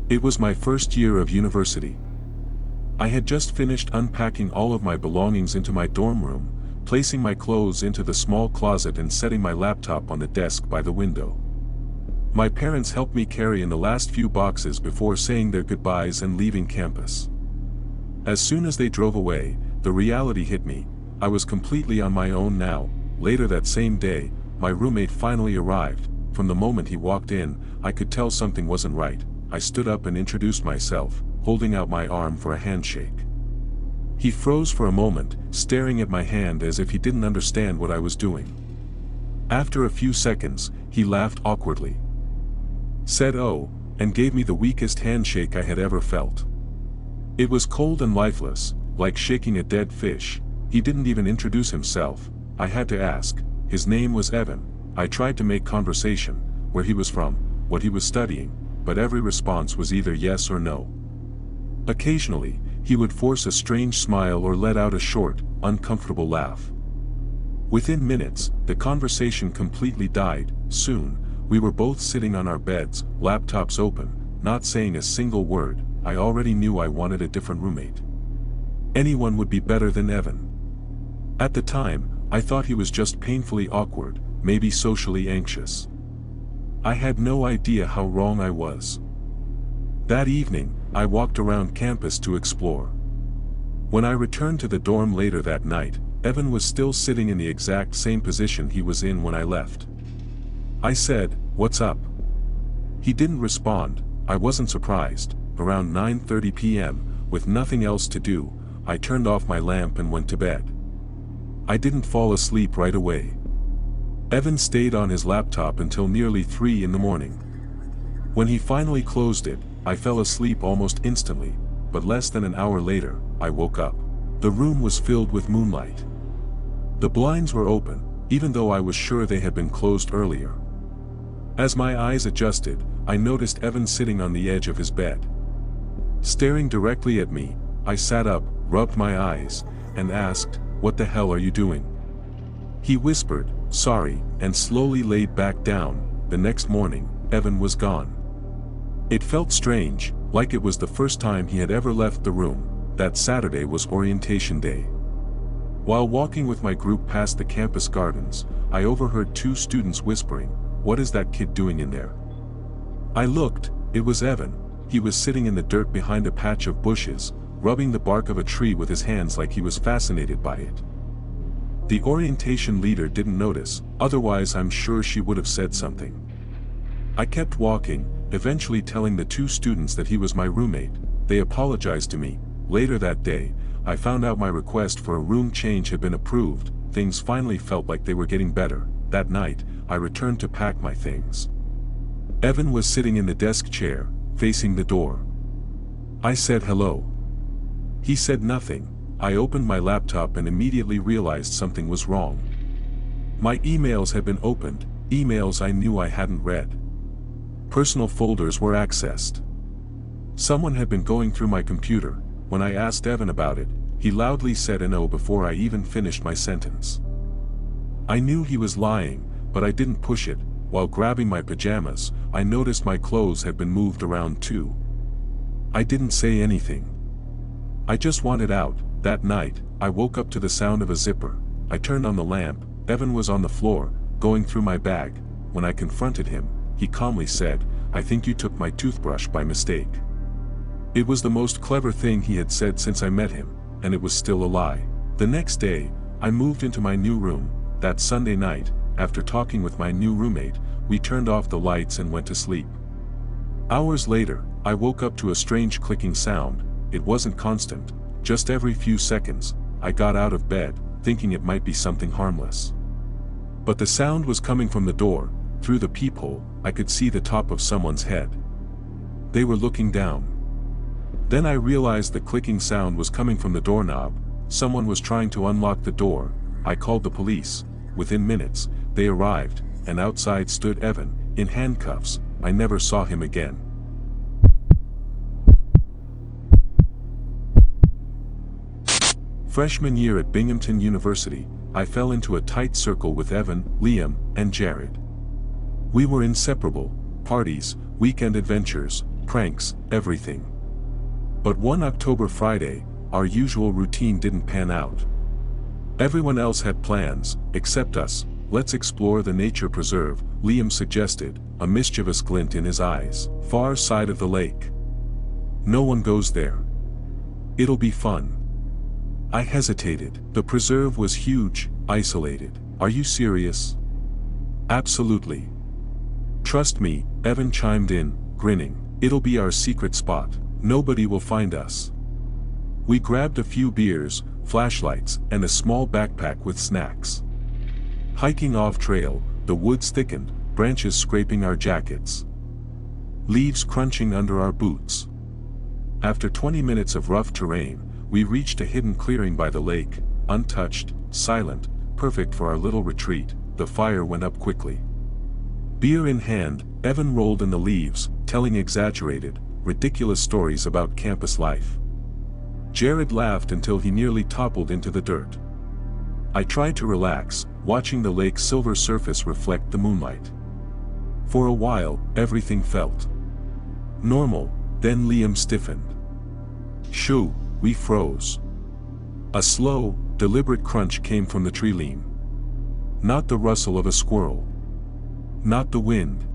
It was my first year of university. I had just finished unpacking all of my belongings into my dorm room, placing my clothes into the small closet and setting my laptop on the desk by the window. My parents helped me carry in the last few boxes before saying their goodbyes and leaving campus. As soon as they drove away, the reality hit me. I was completely on my own now. Later that same day, my roommate finally arrived. From the moment he walked in, I could tell something wasn't right. I stood up and introduced myself, holding out my arm for a handshake. He froze for a moment, staring at my hand as if he didn't understand what I was doing. After a few seconds, he laughed awkwardly, said "Oh," and gave me the weakest handshake I had ever felt. It was cold and lifeless, like shaking a dead fish. He didn't even introduce himself. I had to ask. His name was Evan. I tried to make conversation, where he was from, what he was studying, but every response was either yes or no. Occasionally, he would force a strange smile or let out a short, uncomfortable laugh. Within minutes, the conversation completely died. Soon, we were both sitting on our beds, laptops open, not saying a single word. I already knew I wanted a different roommate. Anyone would be better than Evan. At the time, I thought he was just painfully awkward, maybe socially anxious. I had no idea how wrong I was. That evening, I walked around campus to explore. When I returned to the dorm later that night, Evan was still sitting in the exact same position he was in when I left. I said, "What's up?" He didn't respond. I wasn't surprised. Around 9:30 p.m., with nothing else to do, I turned off my lamp and went to bed. I didn't fall asleep right away. Evan stayed on his laptop until nearly 3 in the morning. When he finally closed it, I fell asleep almost instantly, but less than an hour later, I woke up. The room was filled with moonlight. The blinds were open, even though I was sure they had been closed earlier. As my eyes adjusted, I noticed Evan sitting on the edge of his bed. Staring directly at me, I sat up, rubbed my eyes, and asked, "What the hell are you doing?" He whispered, "Sorry," and slowly laid back down. The next morning, Evan was gone. It felt strange, like it was the first time he had ever left the room. That Saturday was orientation day. While walking with my group past the campus gardens, I overheard 2 students whispering, "What is that kid doing in there?" I looked. It was Evan. He was sitting in the dirt behind a patch of bushes, rubbing the bark of a tree with his hands like he was fascinated by it. The orientation leader didn't notice, otherwise I'm sure she would have said something. I kept walking, eventually telling the 2 students that he was my roommate. They apologized to me. Later that day, I found out my request for a room change had been approved. Things finally felt like they were getting better. That night, I returned to pack my things. Evan was sitting in the desk chair, facing the door. I said hello. He said nothing. I opened my laptop and immediately realized something was wrong. My emails had been opened, emails I knew I hadn't read. Personal folders were accessed. Someone had been going through my computer. When I asked Evan about it, he loudly said no before I even finished my sentence. I knew he was lying, but I didn't push it. While grabbing my pajamas, I noticed my clothes had been moved around too. I didn't say anything. I just wanted out. That night, I woke up to the sound of a zipper. I turned on the lamp. Evan was on the floor, going through my bag. When I confronted him, he calmly said, "I think you took my toothbrush by mistake." It was the most clever thing he had said since I met him, and it was still a lie. The next day, I moved into my new room. That Sunday night, after talking with my new roommate, we turned off the lights and went to sleep. Hours later, I woke up to a strange clicking sound. It wasn't constant, just every few seconds. I got out of bed, thinking it might be something harmless. But the sound was coming from the door. Through the peephole, I could see the top of someone's head. They were looking down. Then I realized the clicking sound was coming from the doorknob. Someone was trying to unlock the door. I called the police. Within minutes, they arrived, and outside stood Evan, in handcuffs. I never saw him again. Freshman year at Binghamton University, I fell into a tight circle with Evan, Liam, and Jared. We were inseparable. Parties, weekend adventures, pranks, everything. But one October Friday, our usual routine didn't pan out. Everyone else had plans, except us. "Let's explore the nature preserve," Liam suggested, a mischievous glint in his eyes. "Far side of the lake. No one goes there. It'll be fun." I hesitated. The preserve was huge, isolated. "Are you serious?" "Absolutely. Trust me," Evan chimed in, grinning. "It'll be our secret spot. Nobody will find us." We grabbed a few beers, flashlights, and a small backpack with snacks. Hiking off-trail, the woods thickened, branches scraping our jackets. Leaves crunching under our boots. After 20 minutes of rough terrain, we reached a hidden clearing by the lake, untouched, silent, perfect for our little retreat. The fire went up quickly. Beer in hand, Evan rolled in the leaves, telling exaggerated, ridiculous stories about campus life. Jared laughed until he nearly toppled into the dirt. I tried to relax, watching the lake's silver surface reflect the moonlight. For a while, everything felt normal, then Liam stiffened. "Shoo," we froze. A slow, deliberate crunch came from the tree limb. Not the rustle of a squirrel. Not the wind.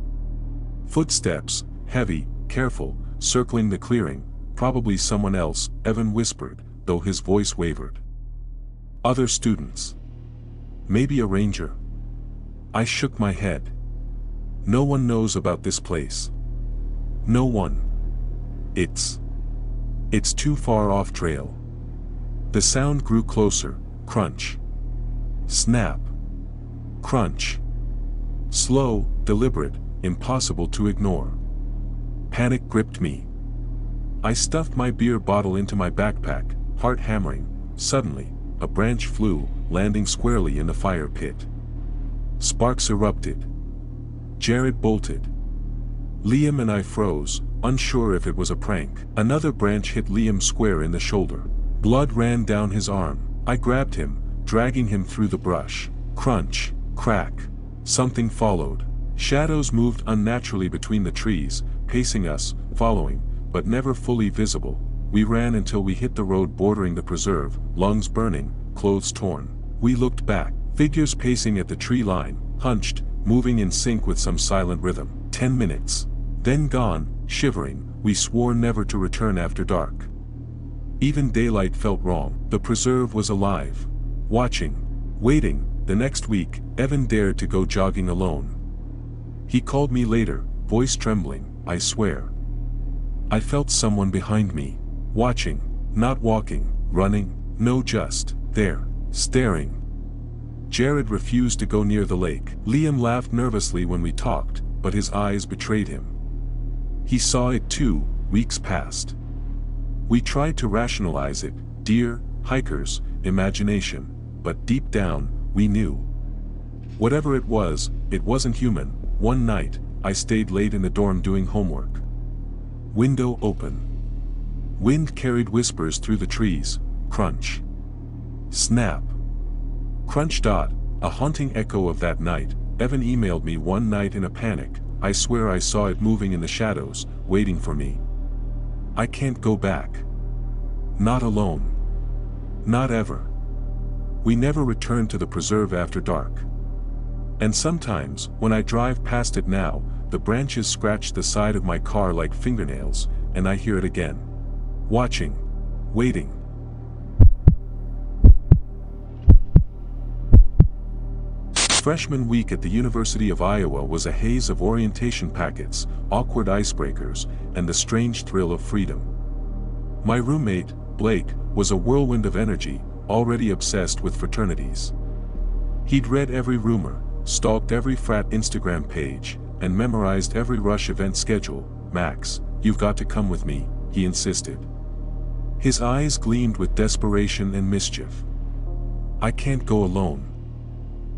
Footsteps, heavy, careful, circling the clearing. "Probably someone else," Evan whispered, though his voice wavered. "Other students. Maybe a ranger." I shook my head. "No one knows about this place. No one. It's too far off trail." The sound grew closer. Crunch. Snap. Crunch. Slow, deliberate, impossible to ignore. Panic gripped me. I stuffed my beer bottle into my backpack, heart hammering. Suddenly, a branch flew, landing squarely in the fire pit. Sparks erupted. Jared bolted. Liam and I froze, unsure if it was a prank. Another branch hit Liam square in the shoulder. Blood ran down his arm. I grabbed him, dragging him through the brush. Crunch, crack. Something followed. Shadows moved unnaturally between the trees, pacing us, following, but never fully visible. We ran until we hit the road bordering the preserve, lungs burning, clothes torn. We looked back, figures pacing at the tree line, hunched, moving in sync with some silent rhythm. 10 minutes. Then gone, shivering, we swore never to return after dark. Even daylight felt wrong. The preserve was alive. Watching. Waiting. The next week, Evan dared to go jogging alone. He called me later, voice trembling. "I swear. I felt someone behind me. Watching. Not walking, running, no, just there, staring." Jared refused to go near the lake. Liam laughed nervously when we talked, but his eyes betrayed him. He saw it too. Weeks passed. We tried to rationalize it, deer, hikers, imagination, but deep down, we knew. Whatever it wasn't human. One night, I stayed late in the dorm doing homework. Window open. Wind carried whispers through the trees. Crunch. Snap. Crunch. A haunting echo of that night. Evan emailed me one night in a panic. "I swear I saw it moving in the shadows, waiting for me. I can't go back. Not alone. Not ever." We never returned to the preserve after dark. And sometimes, when I drive past it now, the branches scratch the side of my car like fingernails, and I hear it again. Watching. Waiting. Freshman week at the University of Iowa was a haze of orientation packets, awkward icebreakers, and the strange thrill of freedom. My roommate, Blake, was a whirlwind of energy, already obsessed with fraternities. He'd read every rumor, stalked every frat Instagram page, and memorized every rush event schedule. "Max, you've got to come with me," he insisted. His eyes gleamed with desperation and mischief. "I can't go alone.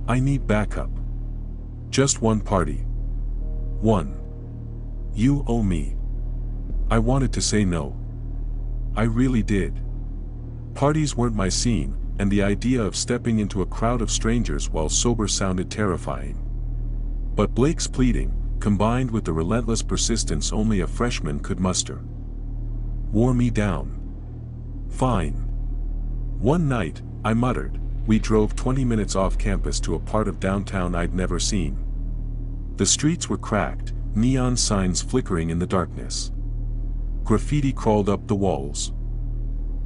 I need backup. Just one party. One. You owe me." I wanted to say no. I really did. Parties weren't my scene, and the idea of stepping into a crowd of strangers while sober sounded terrifying. But Blake's pleading, combined with the relentless persistence only a freshman could muster. Wore me down. Fine. One night, I muttered, we drove 20 minutes off campus to a part of downtown I'd never seen. The streets were cracked, neon signs flickering in the darkness. Graffiti crawled up the walls.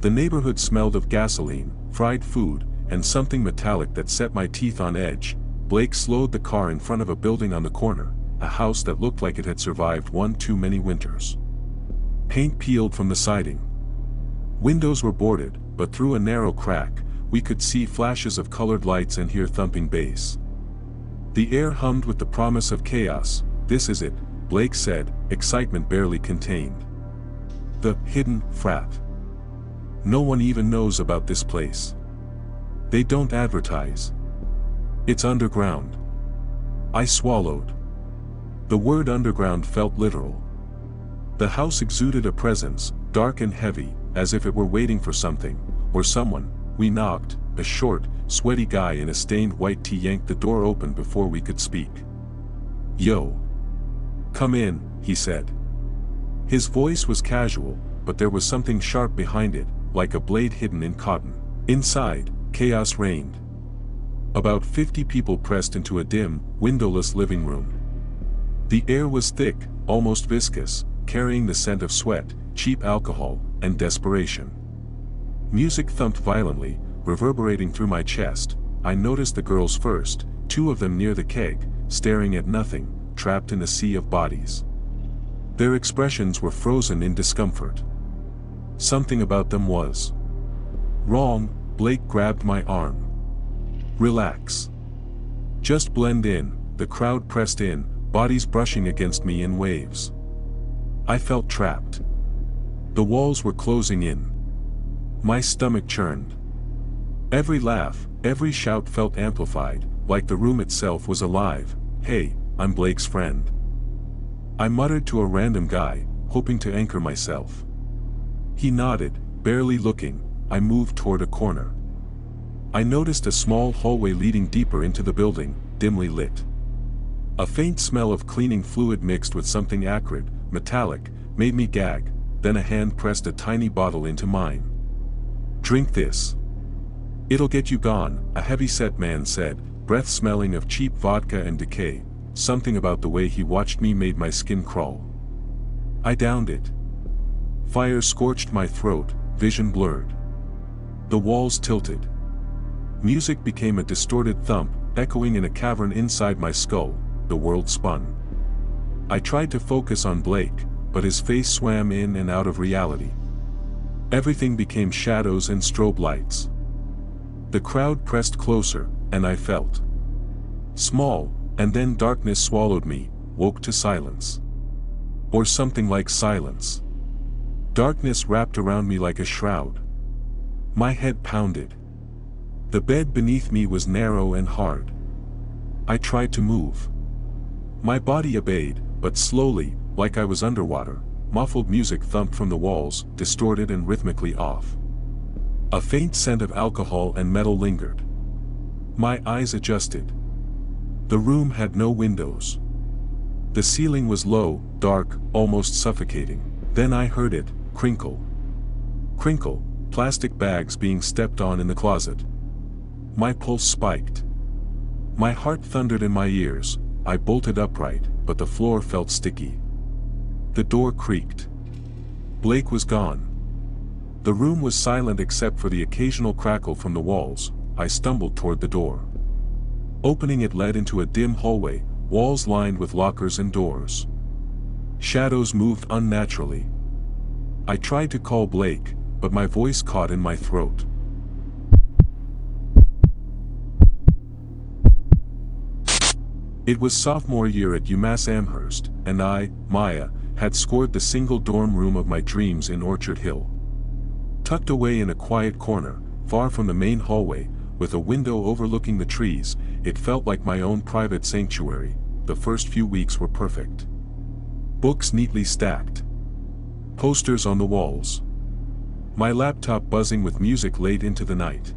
The neighborhood smelled of gasoline, fried food, and something metallic that set my teeth on edge. Blake slowed the car in front of a building on the corner, a house that looked like it had survived one too many winters. Paint peeled from the siding. Windows were boarded, but through a narrow crack, we could see flashes of colored lights and hear thumping bass. The air hummed with the promise of chaos. This is it, Blake said, excitement barely contained. The hidden frat. No one even knows about this place. They don't advertise. It's underground. I swallowed. The word underground felt literal. The house exuded a presence, dark and heavy, as if it were waiting for something, or someone. We knocked. A short, sweaty guy in a stained white tee yanked the door open before we could speak. "Yo. Come in," he said. His voice was casual, but there was something sharp behind it, like a blade hidden in cotton. Inside, chaos reigned. About 50 people pressed into a dim, windowless living room. The air was thick, almost viscous, carrying the scent of sweat, cheap alcohol, and desperation. Music thumped violently, reverberating through my chest. I noticed the girls first, 2 of them near the keg, staring at nothing, trapped in a sea of bodies. Their expressions were frozen in discomfort. Something about them was wrong. Blake grabbed my arm. "Relax. Just blend in." The crowd pressed in, bodies brushing against me in waves. I felt trapped. The walls were closing in. My stomach churned. Every laugh, every shout felt amplified, like the room itself was alive. "Hey, I'm Blake's friend." I muttered to a random guy, hoping to anchor myself. He nodded, barely looking. I moved toward a corner. I noticed a small hallway leading deeper into the building, dimly lit. A faint smell of cleaning fluid mixed with something acrid, metallic, made me gag. Then a hand pressed a tiny bottle into mine. "Drink this. It'll get you gone," a heavy-set man said, breath smelling of cheap vodka and decay. Something about the way he watched me made my skin crawl. I downed it. Fire scorched my throat, vision blurred. The walls tilted. Music became a distorted thump, echoing in a cavern inside my skull. The world spun. I tried to focus on Blake, but his face swam in and out of reality. Everything became shadows and strobe lights. The crowd pressed closer, and I felt small, and then darkness swallowed me, woke to silence. Or something like silence. Darkness wrapped around me like a shroud. My head pounded. The bed beneath me was narrow and hard. I tried to move. My body obeyed, but slowly, like I was underwater. Muffled music thumped from the walls, distorted and rhythmically off. A faint scent of alcohol and metal lingered. My eyes adjusted. The room had no windows. The ceiling was low, dark, almost suffocating. Then I heard it, crinkle. Crinkle, plastic bags being stepped on in the closet. My pulse spiked. My heart thundered in my ears. I bolted upright, but the floor felt sticky. The door creaked. Blake was gone. The room was silent except for the occasional crackle from the walls. I stumbled toward the door. Opening it led into a dim hallway, walls lined with lockers and doors. Shadows moved unnaturally. I tried to call Blake, but my voice caught in my throat. It was sophomore year at UMass Amherst, and I, Maya, had scored the single dorm room of my dreams in Orchard Hill. Tucked away in a quiet corner, far from the main hallway, with a window overlooking the trees, it felt like my own private sanctuary. The first few weeks were perfect. Books neatly stacked. Posters on the walls. My laptop buzzing with music late into the night.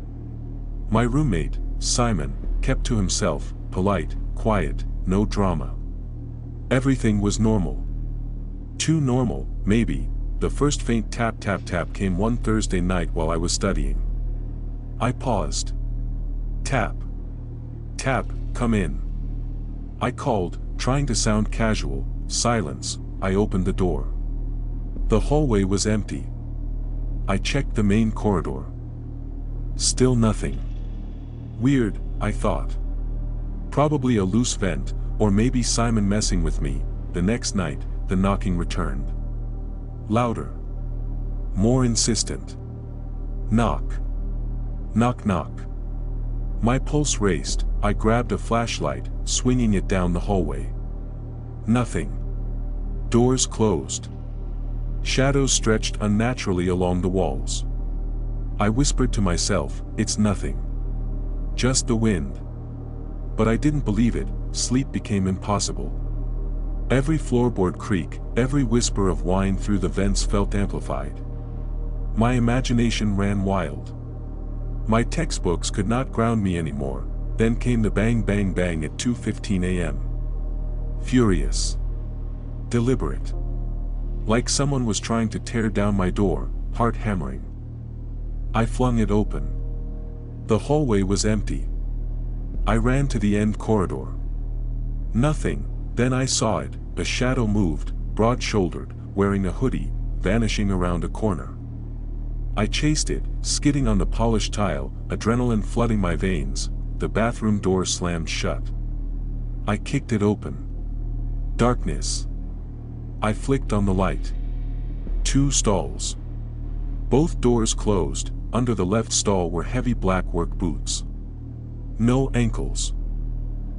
My roommate, Simon, kept to himself, polite, quiet, no drama. Everything was normal. Too normal, maybe. The first faint tap tap tap came one Thursday night while I was studying. I paused. Tap. Tap, come in. I called, trying to sound casual. Silence. I opened the door. The hallway was empty. I checked the main corridor. Still nothing. Weird, I thought. Probably a loose vent, or maybe Simon messing with me. The next night, the knocking returned. Louder. More insistent. Knock. Knock knock. My pulse raced. I grabbed a flashlight, swinging it down the hallway. Nothing. Doors closed. Shadows stretched unnaturally along the walls. I whispered to myself, it's nothing. Just the wind. But I didn't believe it. Sleep became impossible. Every floorboard creak, every whisper of whine through the vents felt amplified. My imagination ran wild. My textbooks could not ground me anymore. Then came the bang bang bang at 2:15 a.m. Furious. Deliberate. Like someone was trying to tear down my door, heart hammering. I flung it open. The hallway was empty. I ran to the end corridor. Nothing. Then I saw it. A shadow moved, broad-shouldered, wearing a hoodie, vanishing around a corner. I chased it, skidding on the polished tile, adrenaline flooding my veins. The bathroom door slammed shut. I kicked it open. Darkness. I flicked on the light. 2 stalls. Both doors closed. Under the left stall were heavy black work boots. No ankles.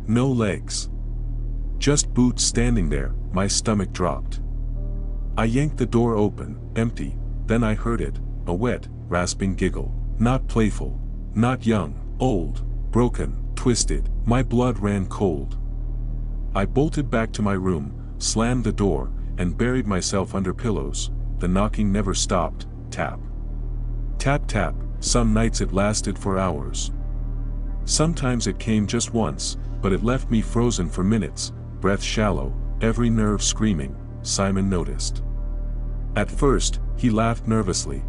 No legs. Just boots standing there. My stomach dropped. I yanked the door open, empty. Then I heard it, a wet, rasping giggle. Not playful. Not young. Old. Broken. Twisted. My blood ran cold. I bolted back to my room, slammed the door, and buried myself under pillows. The knocking never stopped. Tap. Tap tap. Some nights it lasted for hours. Sometimes it came just once, but it left me frozen for minutes, breath shallow, every nerve screaming. Simon noticed. At first, he laughed nervously.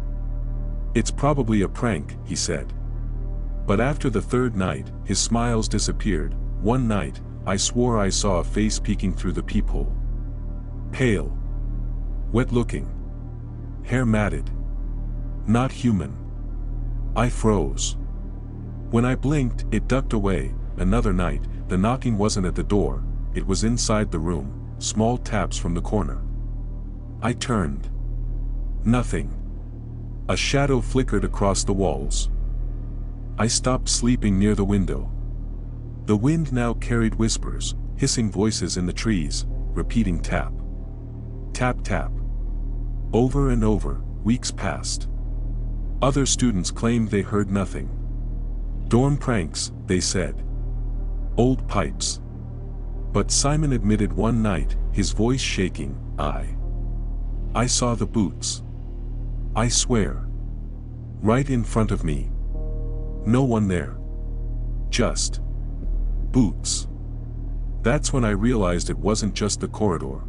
It's probably a prank, he said. But after the third night, his smiles disappeared. One night, I swore I saw a face peeking through the peephole. Pale. Wet-looking. Hair matted. Not human. I froze. When I blinked, it ducked away. Another night, the knocking wasn't at the door, it was inside the room, small taps from the corner. I turned. Nothing. A shadow flickered across the walls. I stopped sleeping near the window. The wind now carried whispers, hissing voices in the trees, repeating tap. Tap tap. Over and over, weeks passed. Other students claimed they heard nothing. Dorm pranks, they said. Old pipes. But Simon admitted one night, his voice shaking, I saw the boots. I swear. Right in front of me. No one there. Just boots. That's when I realized it wasn't just the corridor.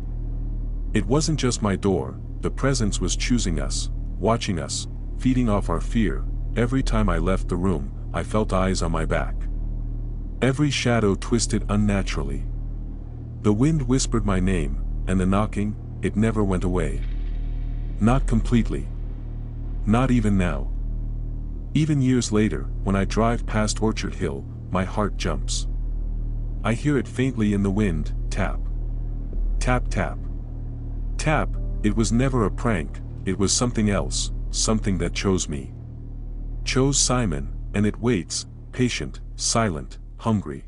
It wasn't just my door, the presence was choosing us, watching us, feeding off our fear. Every time I left the room, I felt eyes on my back. Every shadow twisted unnaturally. The wind whispered my name, and the knocking, it never went away. Not completely. Not even now. Even years later, when I drive past Orchard Hill, my heart jumps. I hear it faintly in the wind, tap. Tap tap. Tap. It was never a prank, it was something else, something that chose me. Chose Simon, and it waits, patient, silent, hungry.